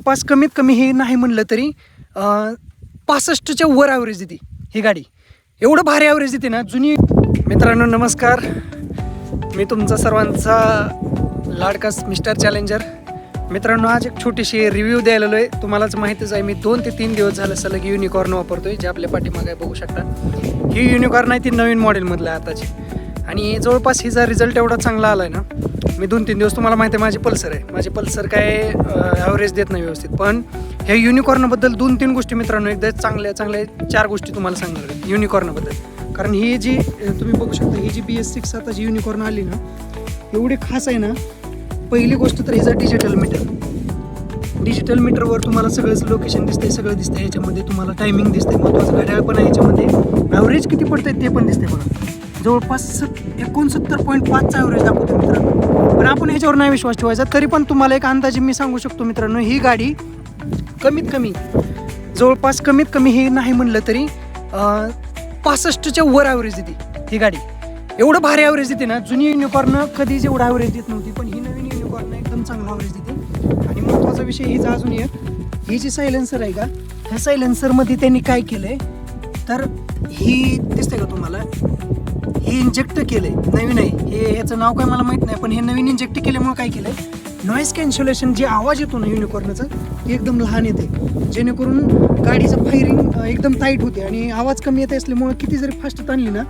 Pass कमीत कमी हे नाही म्हणलं तरी 65च्या वर ॲव्हरेज देते ही गाडी. एवढं भारी ॲव्हरेज देते ना जुनी. मित्रांनो नमस्कार, मी तुमचा सर्वांचा लाडकास मिस्टर चॅलेंजर. मित्रांनो आज एक छोटीशी रिव्ह्यू द्यायला आलो आहे. तुम्हालाच माहितीच आहे मी 2 ते 3 दिवस झालं सलग युनिकॉर्न वापरतोय, जे आपल्या पाठीमागे बघू शकता. ही युनिकॉर्न आहे ती नवीन मॉडेलमधलं आहे आताची, आणि जवळपास हिचा रिझल्ट एवढा चांगला आला आहे ना. मी 2-3 दिवस तुम्हाला माहिती आहे माझी पल्सर आहे, माझी पल्सर काय ॲव्हरेज देत नाही व्यवस्थित. पण ह्या युनिकॉर्नबद्दल 2-3 गोष्टी मित्रांनो, एकदा चांगल्या 4 गोष्टी तुम्हाला सांगणार आहे युनिकॉर्नबद्दल. कारण ही जी तुम्ही बघू शकता, ही जी BS6 आता जी युनिकॉर्न आली ना, एवढी खास आहे ना. पहिली गोष्ट तर हिचा डिजिटल मीटरवर तुम्हाला सगळंच लोकेशन दिसतंय, सगळं दिसतंय. ह्याच्यामध्ये तुम्हाला टायमिंग दिसतंय, महत्त्वाचं घड्याळ पण आहे ह्याच्यामध्ये. ॲव्हरेज किती पडतंय ते पण दिसतंय बघा. जवळपास 69.5चा ॲव्हरेज दाखवतो मित्रांनो. पण आपण ह्याच्यावर नाही विश्वास ठेवायचा. तरी पण तुम्हाला एक अंदाजे मी सांगू शकतो मित्रांनो, ही गाडी कमीत कमी हे नाही म्हणलं तरी 65च्या वर ॲव्हरेज देते ही गाडी. एवढं भारी ॲव्हरेज देते ना. जुनी युनिकॉर्न कधीच एवढं ॲव्हरेज देत नव्हती, पण ही नवीन युनिकॉर्न एकदम चांगला ॲव्हरेज देते. आणि महत्त्वाचा विषय हिचा अजून एक, ही जी सायलेन्सर आहे का, ह्या सायलेन्सरमध्ये त्यांनी काय केलं आहे तर ही दिसतंय का तुम्हाला, हे इंजेक्ट केलं आहे नवीन आहे. हे ह्याचं नाव काय मला माहीत नाही, पण हे नवीन इंजेक्ट केल्यामुळे काय केलं आहे, नॉईस कॅन्सलेशन जे आवाज येतो ना युनिकॉर्नचा, ते एकदम लहान येते, जेणेकरून गाडीचं फायरिंग एकदम टाईट होते. आणि आवाज कमी येत असल्यामुळे किती जरी फास्ट ताणली ना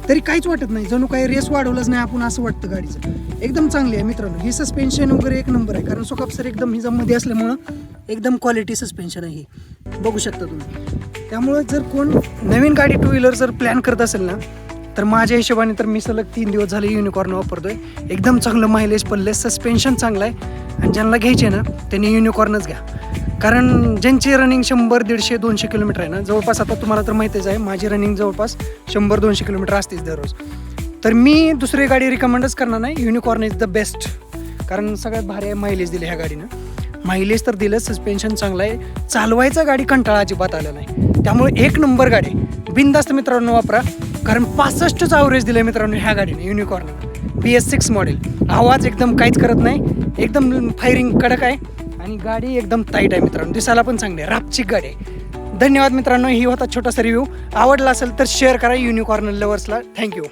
तरी काहीच वाटत नाही, जणू काही रेस वाढवलंच नाही आपण असं वाटतं. गाडीचं एकदम चांगली आहे मित्रांनो. ही सस्पेन्शन वगैरे एक नंबर आहे, कारण सोकापसर एकदम हिजामध्ये असल्यामुळं एकदम क्वालिटी सस्पेन्शन आहे, ही बघू शकता तुम्ही. त्यामुळं जर कोण नवीन गाडी 2 व्हीलर जर प्लॅन करत असेल ना, तर माझ्या हिशोबाने तर मी सलग 3 दिवस झाले युनिकॉर्न वापरतोय. एकदम चांगलं मायलेज पडले, सस्पेन्शन चांगलं आहे. आणि ज्यांना घ्यायचे ना त्यांनी युनिकॉर्नच घ्या, कारण ज्यांची रनिंग 100, 150, 200 किलोमीटर आहे ना, जवळपास आता तुम्हाला तर माहितीच आहे माझी रनिंग जवळपास 100-200 किलोमीटर असतेच दररोज. तर मी दुसरी गाडी रिकमेंडच करणार नाही. युनिकॉर्न इज द बेस्ट, कारण सगळ्यात भारी आहे. मायलेज दिले ह्या गाडीनं, मायलेज तर दिलं, सस्पेन्शन चांगलं आहे, चालवायचा गाडी कंटाळा अजिबात आला नाही. त्यामुळे एक नंबर गाडी, बिनधास्त मित्रांनो वापरा. कारण 65चं ॲव्हरेज दिलं आहे मित्रांनो ह्या गाडीने, युनिकॉर्न BS6 मॉडेल. आवाज एकदम काहीच करत नाही, एकदम फायरिंग कडक आहे, आणि गाडी एकदम टाईट आहे मित्रांनो, दिसायला पण चांगली आहे, रापचिक गाडी आहे. धन्यवाद मित्रांनो, ही होता छोटासा रिव्ह्यू. आवडला असेल तर शेअर करा युनिकॉर्न लवर्सला. थँक्यू.